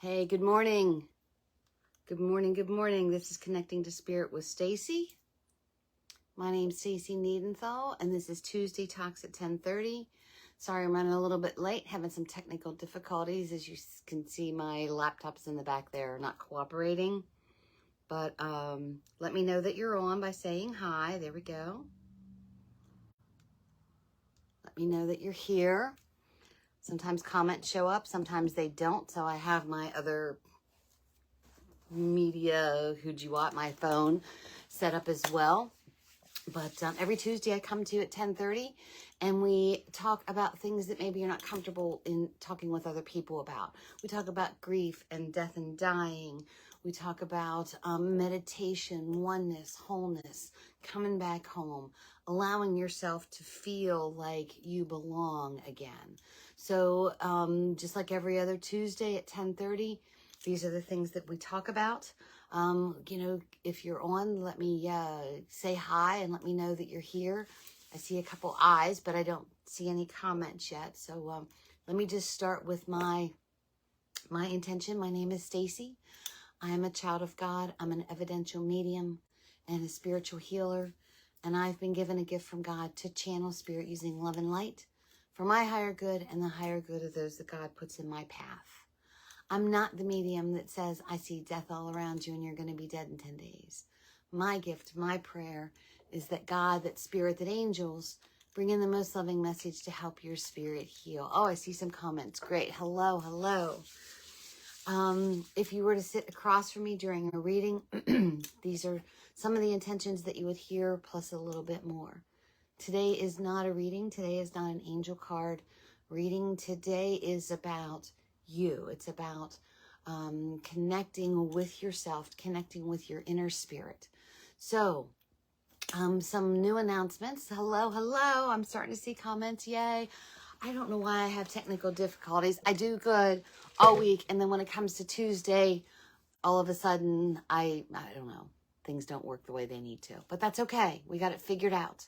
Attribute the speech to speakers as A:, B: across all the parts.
A: Hey, good morning. Good morning, good morning. This is Connecting to Spirit with Stacy. My name's Stacy Niedenthal, and this is Tuesday Talks at 10:30. Sorry, I'm running a little bit late, having some technical difficulties. As you can see, my laptop's in the back there, not cooperating. But let me know that you're on by saying hi. There we go. Let me know that you're here. Sometimes comments show up, sometimes they don't. So I have my other media, my phone set up as well. But every Tuesday I come to you at 10:30 and we talk about things that maybe you're not comfortable in talking with other people about. We talk about grief and death and dying. We talk about meditation, oneness, wholeness, coming back home, allowing yourself to feel like you belong again. So just like every other Tuesday at 10:30, these are the things that we talk about. If you're on, let me say hi and let me know that you're here. I see a couple eyes, but I don't see any comments yet. So let me just start with my intention. My name is Stacy. I am a child of God. I'm an evidential medium and a spiritual healer. And I've been given a gift from God to channel spirit using love and light for my higher good and the higher good of those that God puts in my path. I'm not the medium that says, I see death all around you and you're going to be dead in 10 days. My gift, my prayer is that God, that spirit, that angels bring in the most loving message to help your spirit heal. Oh, I see some comments. Great. Hello, hello. If you were to sit across from me during a reading, these are some of the intentions that you would hear plus a little bit more. Today is not a reading. Today is not an angel card reading. Today is about you. It's about connecting with yourself, connecting with your inner spirit. So, some new announcements. Hello, hello. I'm starting to see comments. Yay. I don't know why I have technical difficulties. I do good all week, and then when it comes to Tuesday, all of a sudden, I don't know, things don't work the way they need to. But that's okay. We got it figured out.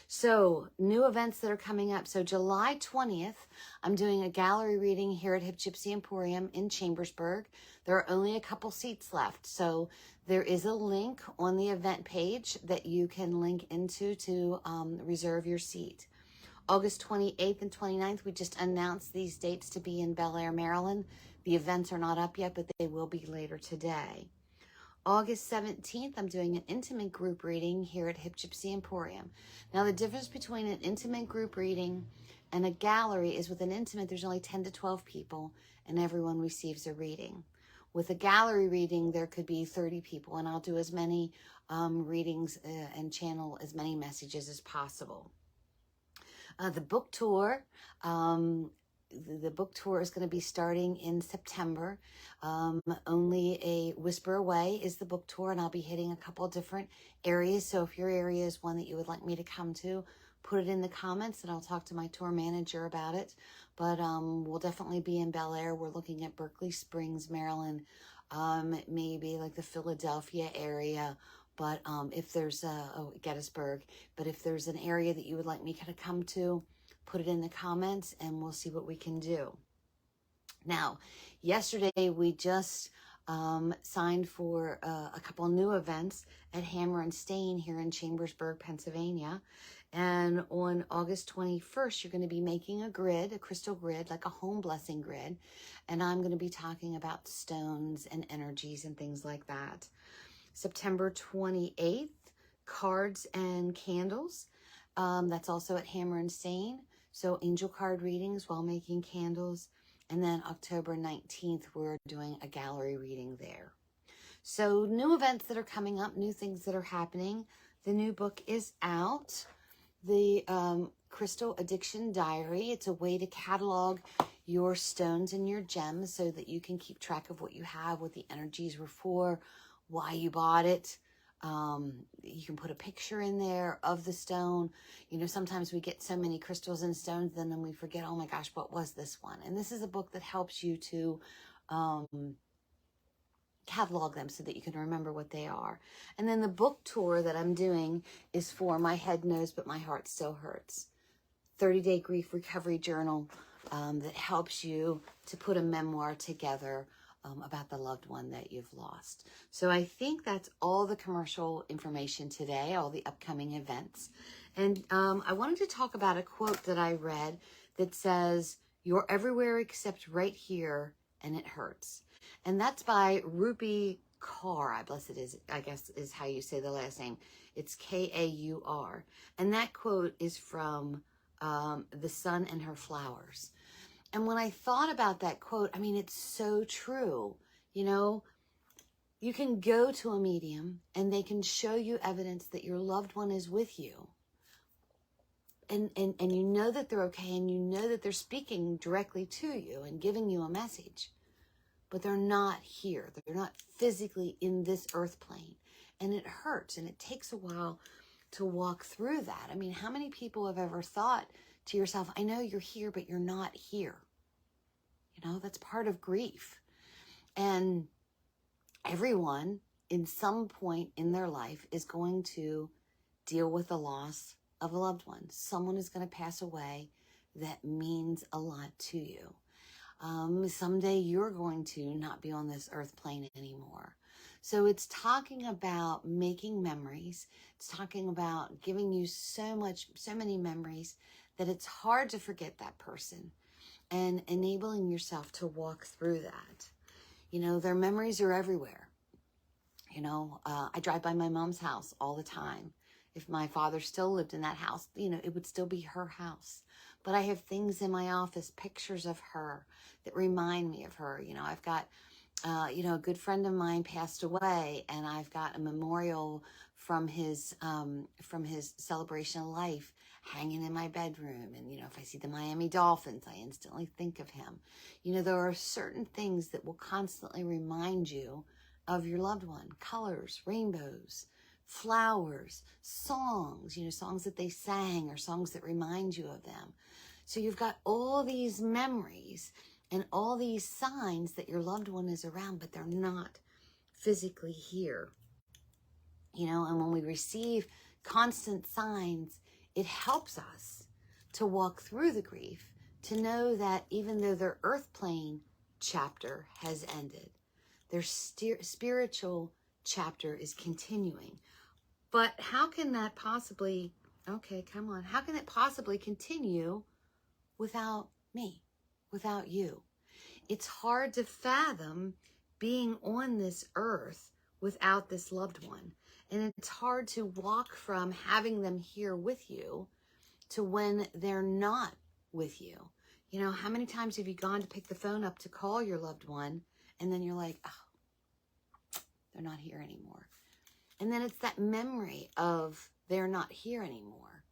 A: So, new events that are coming up. So, July 20th, I'm doing a gallery reading here at Hip Gypsy Emporium in Chambersburg. There are only a couple seats left. So, there is a link on the event page that you can link into to reserve your seat. August 28th and 29th, we just announced these dates to be in Bel Air, Maryland. The events are not up yet, but they will be later today. August 17th, I'm doing an intimate group reading here at Hip Gypsy Emporium. Now, the difference between an intimate group reading and a gallery is with an intimate, there's only 10 to 12 people, and everyone receives a reading. With a gallery reading, there could be 30 people, and I'll do as many readings and channel as many messages as possible. The book tour, the book tour is going to be starting in September. Only a whisper away is the book tour, and I'll be hitting a couple different areas. So if your area is one that you would like me to come to, put it in the comments and I'll talk to my tour manager about it. But we'll definitely be in Bel Air. We're looking at Berkeley Springs, Maryland, maybe like the Philadelphia area. But if there's Gettysburg, but if there's an area that you would like me to come to, put it in the comments and we'll see what we can do. Now, yesterday we just signed for a couple new events at Hammer and Stain here in Chambersburg, Pennsylvania. And on August 21st, you're going to be making a grid, a crystal grid, like a home blessing grid. And I'm going to be talking about stones and energies and things like that. September 28th, cards and candles. That's also at Hammer and Stain. So angel card readings while making candles. And then October 19th, we're doing a gallery reading there. So new events that are coming up, new things that are happening. The new book is out. The Crystal Addiction Diary. It's a way to catalog your stones and your gems so that you can keep track of what you have, what the energies were for, why you bought it. You can put a picture in there of the stone. You know, sometimes we get so many crystals and stones, then we forget, oh my gosh, what was this one? And this is a book that helps you to catalog them so that you can remember what they are. And then the book tour that I'm doing is for My Head Knows But My Heart Still Hurts. 30-day grief recovery journal that helps you to put a memoir together about the loved one that you've lost. So I think that's all the commercial information today, all the upcoming events. And I wanted to talk about a quote that I read that says, "You're everywhere except right here, and it hurts." And that's by Rupi Kaur, I guess is how you say the last name. It's Kaur. And that quote is from The Sun and Her Flowers. And when I thought about that quote, I mean, it's so true. You know, you can go to a medium and they can show you evidence that your loved one is with you. And you know that they're okay, and you know that they're speaking directly to you and giving you a message. But they're not here. They're not physically in this earth plane. And it hurts, and it takes a while to walk through that. I mean, how many people have ever thought to yourself, I know you're here, but you're not here? You know, that's part of grief. And everyone, in some point in their life, is going to deal with the loss of a loved one. Someone is going to pass away that means a lot to you. Someday you're going to not be on this earth plane anymore. So it's talking about making memories. It's talking about giving you so many memories that it's hard to forget that person, and enabling yourself to walk through that. You know, their memories are everywhere. You know, I drive by my mom's house all the time. If my father still lived in that house, you know, it would still be her house. But I have things in my office, pictures of her that remind me of her. You know, I've got, you know, a good friend of mine passed away, and I've got a memorial from his celebration of life hanging in my bedroom. And, you know, if I see the Miami Dolphins, I instantly think of him. You know, there are certain things that will constantly remind you of your loved one. Colors, rainbows, flowers, songs, you know, songs that they sang or songs that remind you of them. So you've got all these memories and all these signs that your loved one is around, but they're not physically here. You know, and when we receive constant signs, it helps us to walk through the grief, to know that even though their earth plane chapter has ended, their spiritual chapter is continuing. But how can that possibly, how can it possibly continue without me, without you? It's hard to fathom being on this earth without this loved one. And it's hard to walk from having them here with you to when they're not with you. You know, how many times have you gone to pick the phone up to call your loved one, and then you're like, oh, they're not here anymore. And then it's that memory of they're not here anymore,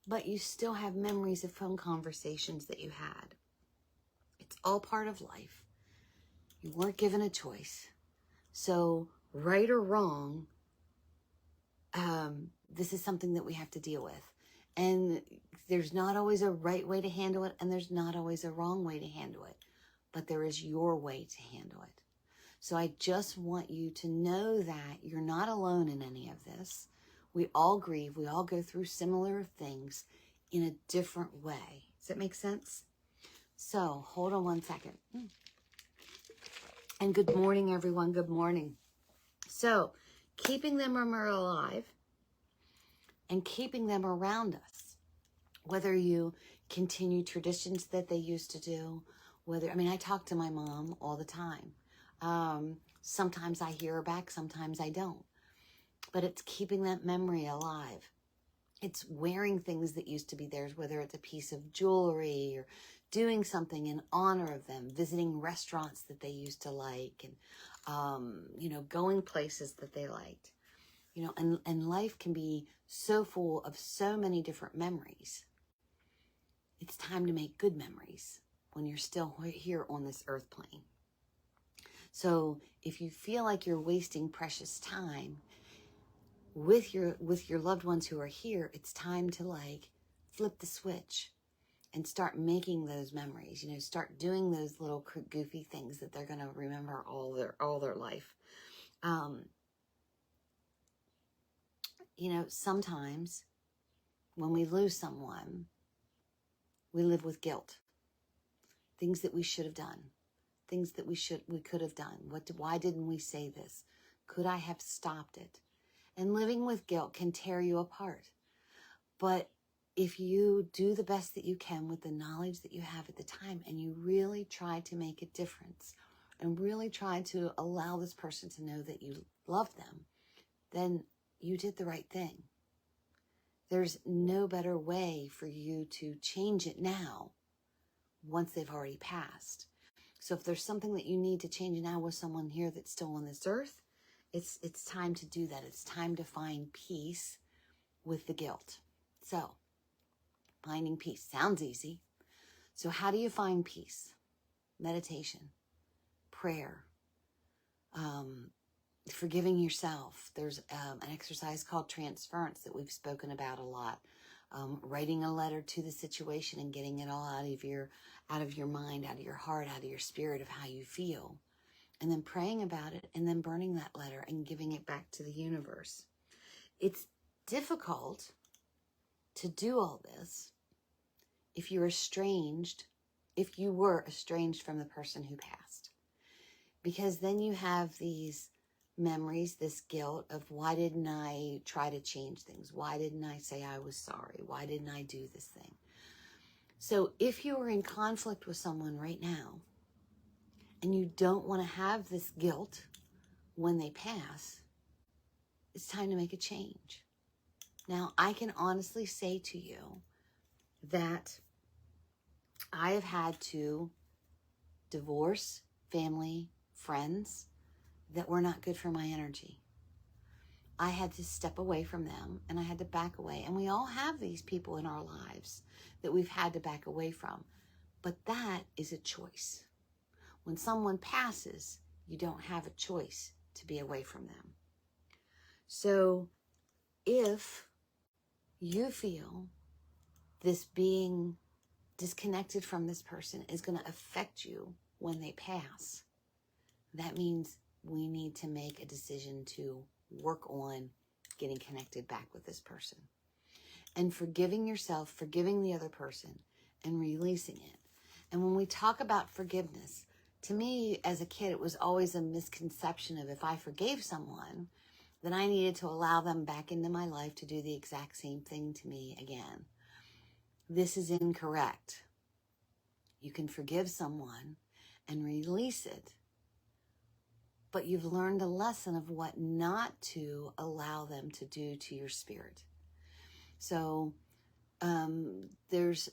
A: but you still have memories of phone conversations that you had. It's all part of life. You weren't given a choice. So right or wrong, this is something that we have to deal with. And there's not always a right way to handle it, and there's not always a wrong way to handle it, but there is your way to handle it. So I just want you to know that you're not alone in any of this. We all grieve. We all go through similar things in a different way. Does that make sense? So hold on one second. And good morning, everyone. Good morning. So keeping them alive and keeping them around us, whether you continue traditions that they used to do, I talk to my mom all the time. Sometimes I hear her back, sometimes I don't. But it's keeping that memory alive. It's wearing things that used to be theirs, whether it's a piece of jewelry or doing something in honor of them, visiting restaurants that they used to like, and, you know, going places that they liked. You know, and life can be so full of so many different memories. It's time to make good memories when you're still here on this earth plane. So if you feel like you're wasting precious time with your loved ones who are here, it's time to flip the switch and start making those memories. You know, start doing those little goofy things that they're going to remember all their life. You know, sometimes when we lose someone, we live with guilt. Things that we should have done, things that we could have done? Why didn't we say this? Could I have stopped it? And living with guilt can tear you apart. But if you do the best that you can with the knowledge that you have at the time, and you really try to make a difference and really try to allow this person to know that you love them, then you did the right thing. There's no better way for you to change it now once they've already passed. So if there's something that you need to change now with someone here that's still on this earth, it's time to do that. It's time to find peace with the guilt. So finding peace sounds easy. So how do you find peace? Meditation, prayer, forgiving yourself. There's an exercise called transference that we've spoken about a lot. Writing a letter to the situation and getting it all out of your mind, out of your heart, out of your spirit of how you feel. And then praying about it and then burning that letter and giving it back to the universe. It's difficult to do all this if you were estranged from the person who passed. Because then you have these memories, this guilt of why didn't I try to change things? Why didn't I say I was sorry? Why didn't I do this thing? So if you are in conflict with someone right now and you don't want to have this guilt when they pass, it's time to make a change. Now, I can honestly say to you that I have had to divorce family, friends that were not good for my energy. I had to step away from them and I had to back away. And we all have these people in our lives that we've had to back away from. But that is a choice. When someone passes, you don't have a choice to be away from them. So if you feel this being disconnected from this person is going to affect you when they pass, that means we need to make a decision to work on getting connected back with this person. And forgiving yourself, forgiving the other person, and releasing it. And when we talk about forgiveness, to me, as a kid, it was always a misconception of if I forgave someone, then I needed to allow them back into my life to do the exact same thing to me again. This is incorrect. You can forgive someone and release it, but you've learned a lesson of what not to allow them to do to your spirit. So there's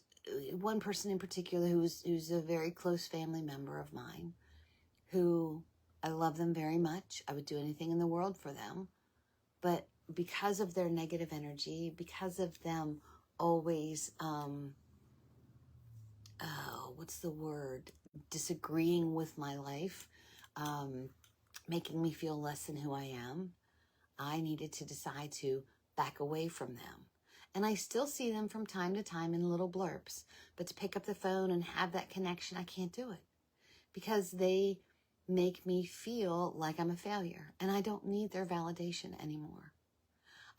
A: one person in particular who's a very close family member of mine, who I love them very much. I would do anything in the world for them. But because of their negative energy, because of them always, disagreeing with my life, making me feel less than who I am, I needed to decide to back away from them. And I still see them from time to time in little blurbs, but to pick up the phone and have that connection, I can't do it because they make me feel like I'm a failure and I don't need their validation anymore.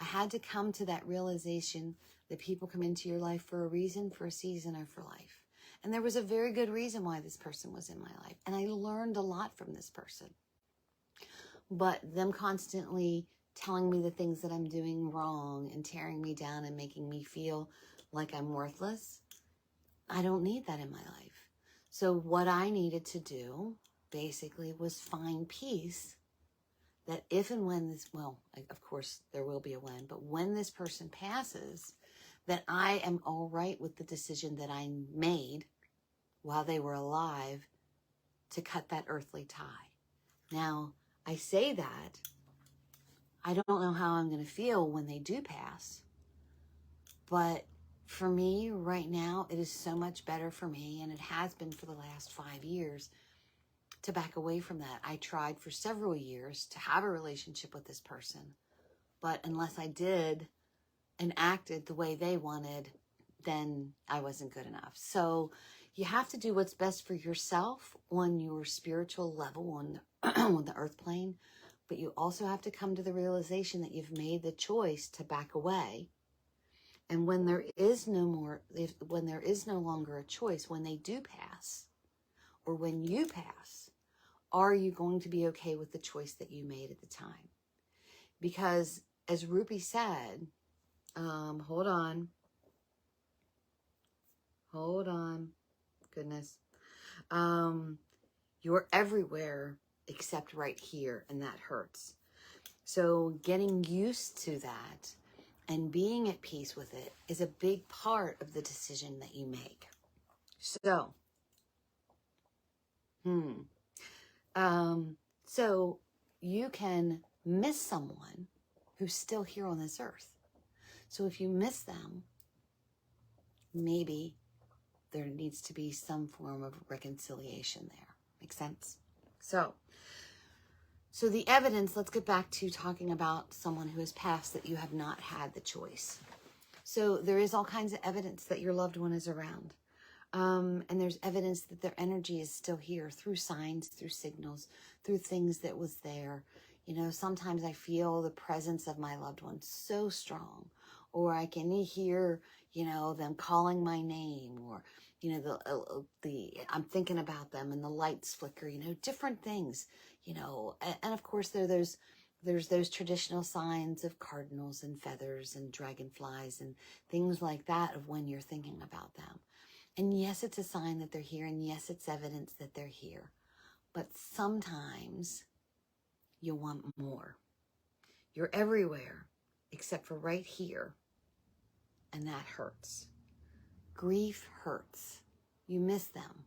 A: I had to come to that realization that people come into your life for a reason, for a season, or for life. And there was a very good reason why this person was in my life. And I learned a lot from this person. But them constantly telling me the things that I'm doing wrong and tearing me down and making me feel like I'm worthless, I don't need that in my life. So what I needed to do basically was find peace that if and when this, well, of course there will be a when, but when this person passes, that I am all right with the decision that I made while they were alive to cut that earthly tie. Now, I say that, I don't know how I'm going to feel when they do pass, but for me right now, it is so much better for me, and it has been for the last 5 years, to back away from that. I tried for several years to have a relationship with this person, but unless I did and acted the way they wanted, then I wasn't good enough. So you have to do what's best for yourself on your spiritual level, on the earth plane, but you also have to come to the realization that you've made the choice to back away. And when there is no longer a choice, when they do pass, or when you pass, are you going to be okay with the choice that you made at the time? Because as Rupi said, hold on, goodness. You're everywhere except right here, and that hurts. So getting used to that and being at peace with it is a big part of the decision that you make. So, so you can miss someone who's still here on this earth. So if you miss them, maybe there needs to be some form of reconciliation there. Make sense? So the evidence, let's get back to talking about someone who has passed that you have not had the choice. So there is all kinds of evidence that your loved one is around. And there's evidence that their energy is still here through signs, through signals, through things that was there. You know, sometimes I feel the presence of my loved one so strong, or I can hear, you know, them calling my name, or, you know, I'm thinking about them and the lights flicker, you know, different things, you know, and of course there's those traditional signs of cardinals and feathers and dragonflies and things like that of when you're thinking about them. And yes, it's a sign that they're here, and yes, it's evidence that they're here. But sometimes you want more. You're everywhere except for right here, and that hurts. Grief hurts. You miss them.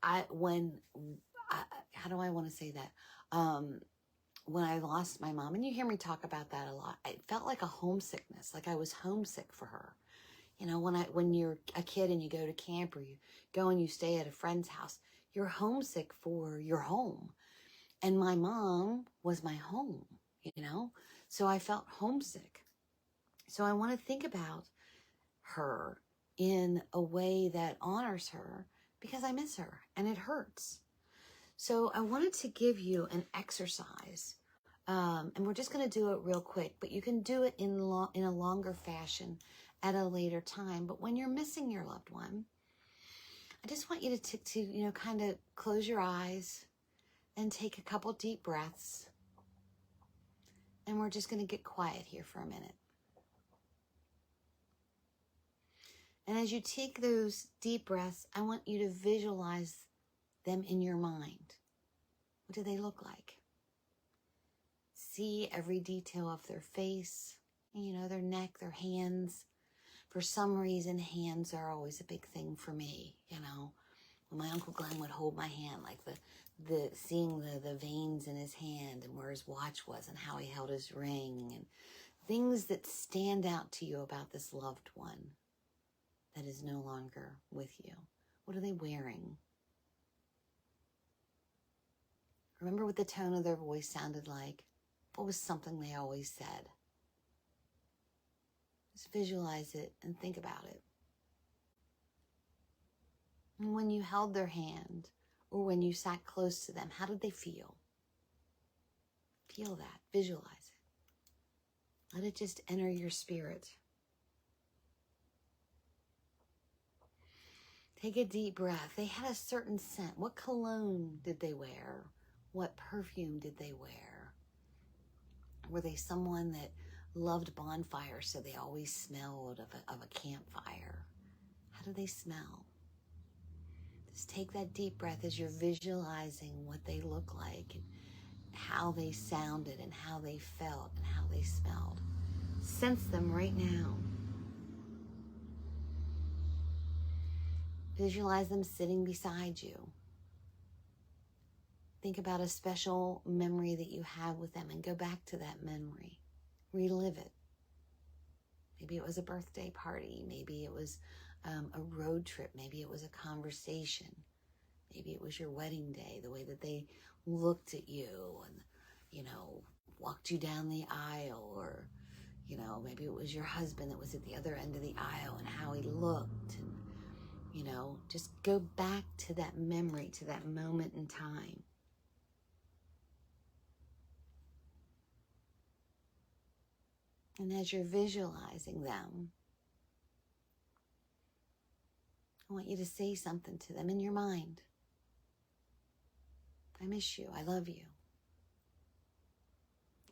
A: How do I want to say that? When I lost my mom, and you hear me talk about that a lot, it felt like a homesickness, like I was homesick for her. You know, when you're a kid and you go to camp, or you go and you stay at a friend's house, you're homesick for your home. And my mom was my home, you know? So I felt homesick. So I want to think about her in a way that honors her, because I miss her and it hurts. So I wanted to give you an exercise, and we're just going to do it real quick, but you can do it in a longer fashion at a later time. But when you're missing your loved one, I just want you to you know, kind of close your eyes and take a couple deep breaths. And we're just going to get quiet here for a minute. And as you take those deep breaths, I want you to visualize them in your mind. What do they look like? See every detail of their face, you know, their neck, their hands. For some reason, hands are always a big thing for me, you know. When my Uncle Glenn would hold my hand, like seeing the veins in his hand and where his watch was and how he held his ring, and things that stand out to you about this loved one that is no longer with you. What are they wearing? Remember what the tone of their voice sounded like. What was something they always said? Just visualize it and think about it. And when you held their hand, or when you sat close to them, how did they feel? Feel that. Visualize it. Let it just enter your spirit. Take a deep breath. They had a certain scent. What cologne did they wear? What perfume did they wear? Were they someone that loved bonfires, so they always smelled of a campfire? How do they smell? Just take that deep breath as you're visualizing what they look like, and how they sounded, and how they felt, and how they smelled. Sense them right now. Visualize them sitting beside you. Think about a special memory that you have with them and go back to that memory. Relive it. Maybe it was a birthday party. Maybe it was a road trip. Maybe it was a conversation. Maybe it was your wedding day, the way that they looked at you and, you know, walked you down the aisle. Or, you know, maybe it was your husband that was at the other end of the aisle and how he looked. And, you know, just go back to that memory, to that moment in time. And as you're visualizing them, I want you to say something to them in your mind. I miss you. I love you.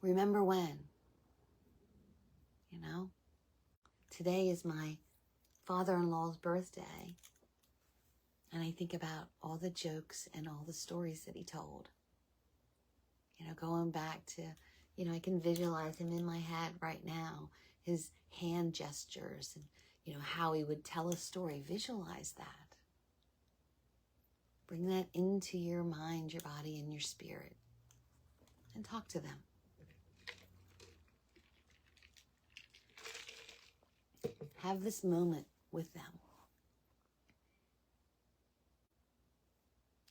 A: Remember when? You know? Today is my father-in-law's birthday. And I think about all the jokes and all the stories that he told. You know, going back to, you know, I can visualize him in my head right now. His hand gestures and, you know, how he would tell a story. Visualize that. Bring that into your mind, your body, and your spirit. And talk to them. Have this moment with them.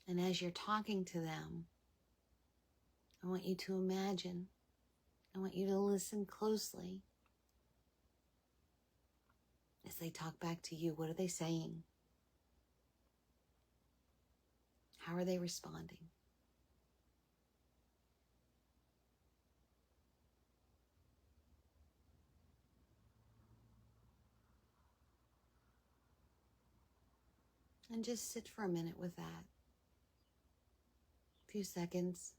A: And as you're talking to them, I want you to imagine, I want you to listen closely as they talk back to you. What are they saying? How are they responding? And just sit for a minute with that. A few seconds.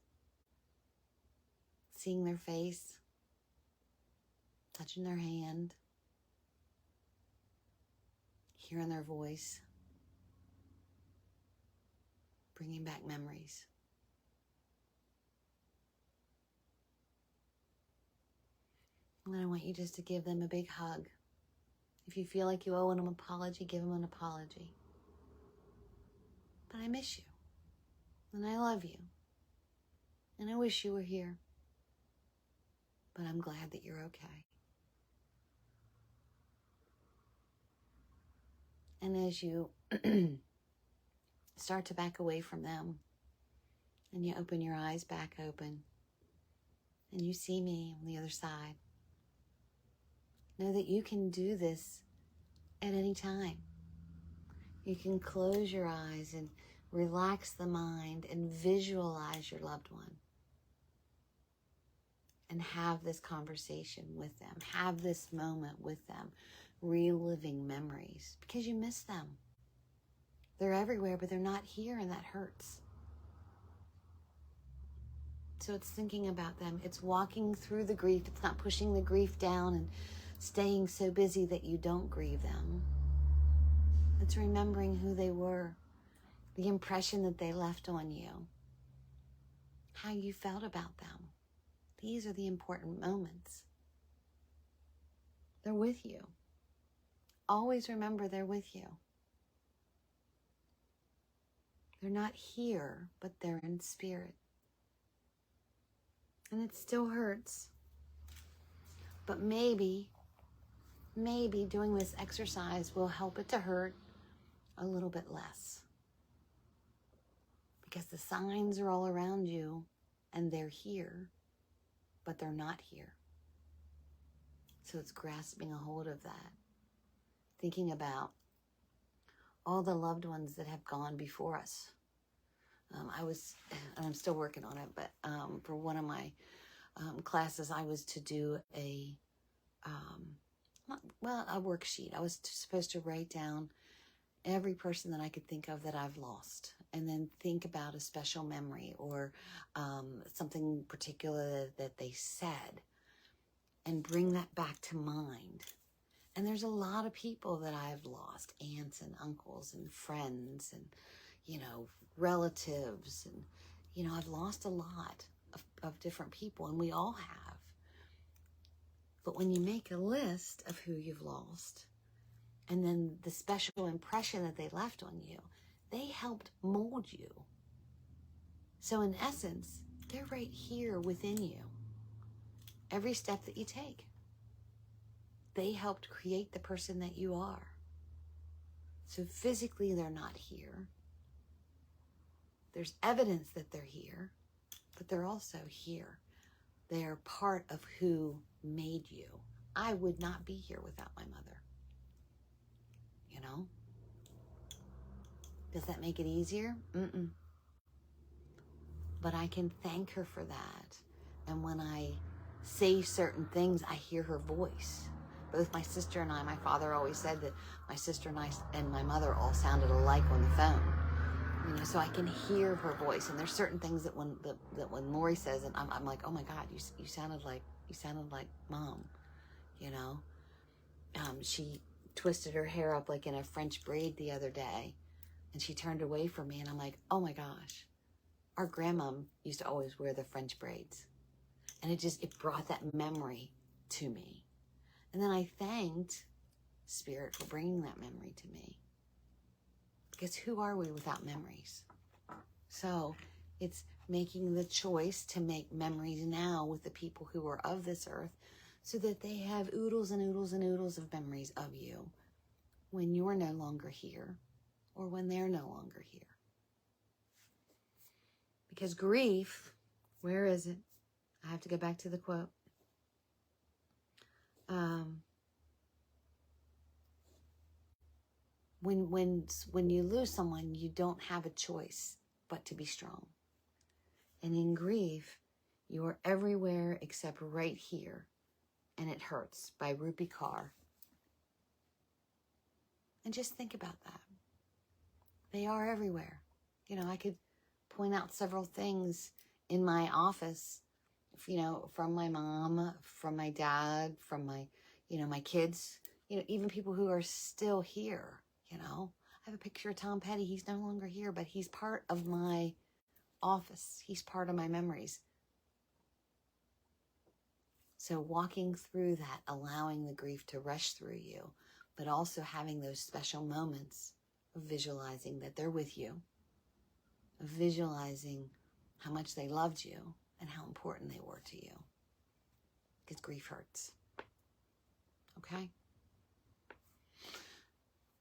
A: Seeing their face. Touching their hand. Hearing their voice. Bringing back memories. And then I want you just to give them a big hug. If you feel like you owe them an apology, give them an apology. But I miss you. And I love you. And I wish you were here. But I'm glad that you're okay. And as you start to back away from them, and you open your eyes back open, and you see me on the other side, know that you can do this at any time. You can close your eyes and relax the mind and visualize your loved one. And have this conversation with them. Have this moment with them. Reliving memories. Because you miss them. They're everywhere, but they're not here, and that hurts. So it's thinking about them. It's walking through the grief. It's not pushing the grief down and staying so busy that you don't grieve them. It's remembering who they were. The impression that they left on you. How you felt about them. These are the important moments. They're with you. Always remember they're with you. They're not here, but they're in spirit. And it still hurts. But maybe doing this exercise will help it to hurt a little bit less. Because the signs are all around you, and they're here, but they're not here. So it's grasping a hold of that. Thinking about all the loved ones that have gone before us. And I'm still working on it, but for one of my classes, I was to do a worksheet. I was supposed to write down every person that I could think of that I've lost, and then think about a special memory or something particular that they said, and bring that back to mind. And there's a lot of people that I've lost, aunts and uncles and friends and, relatives. And, I've lost a lot of different people, and we all have. But when you make a list of who you've lost, and then the special impression that they left on you, they helped mold you. So in essence, they're right here within you. Every step that you take, they helped create the person that you are. So physically, they're not here. There's evidence that they're here, but they're also here. They're part of who made you. I would not be here without my mother. Does that make it easier? Mm-mm. But I can thank her for that. And when I say certain things, I hear her voice. Both my sister and I, my father always said that my sister and I and my mother all sounded alike on the phone. You know, so I can hear her voice. And there's certain things that when Lori says, and I'm like, oh my God, you sounded like Mom, you know. She twisted her hair up like in a French braid the other day, and she turned away from me, and I'm like, oh my gosh, our grandma used to always wear the French braids. And it brought that memory to me. And then I thanked Spirit for bringing that memory to me. Because who are we without memories? So it's making the choice to make memories now with the people who are of this earth, so that they have oodles and oodles and oodles of memories of you when you're no longer here, or when they're no longer here. Because grief, where is it? I have to go back to the quote. When you lose someone, you don't have a choice but to be strong. And in grief, you are everywhere except right here. And It Hurts by Rupi Kaur. And just think about that. They are everywhere. You know, I could point out several things in my office, you know, from my mom, from my dad, from my, you know, my kids, you know, even people who are still here, you know. I have a picture of Tom Petty. He's no longer here, but he's part of my office. He's part of my memories. So walking through that, allowing the grief to rush through you, but also having those special moments of visualizing that they're with you, of visualizing how much they loved you and how important they were to you. Because grief hurts. Okay?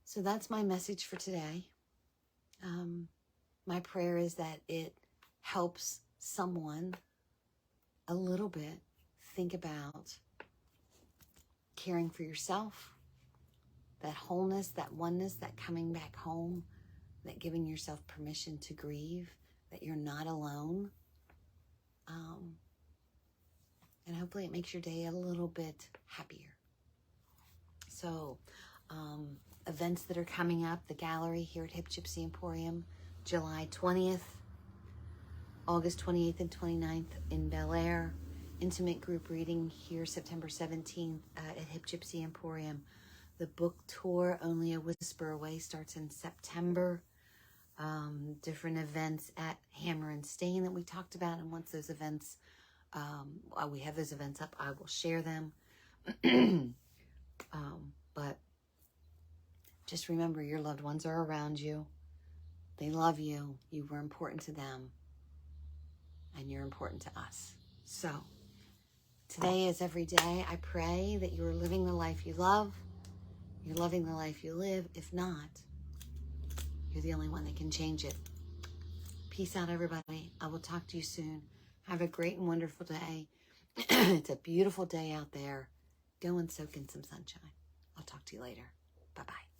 A: So that's my message for today. My prayer is that it helps someone a little bit think about caring for yourself, that wholeness, that oneness, that coming back home, that giving yourself permission to grieve, that you're not alone. And hopefully it makes your day a little bit happier. So, events that are coming up, the gallery here at Hip Gypsy Emporium, July 20th, August 28th and 29th in Bel Air. Intimate group reading here September 17th at Hip Gypsy Emporium. The book tour, Only a Whisper Away, starts in September. Different events at Hammer and Stain that we talked about. And once those events, we have those events up, I will share them. But just remember, your loved ones are around you. They love you. You were important to them. And you're important to us. So, today is every day. I pray that you are living the life you love. You're loving the life you live. If not, you're the only one that can change it. Peace out, everybody. I will talk to you soon. Have a great and wonderful day. It's a beautiful day out there. Go and soak in some sunshine. I'll talk to you later. Bye-bye.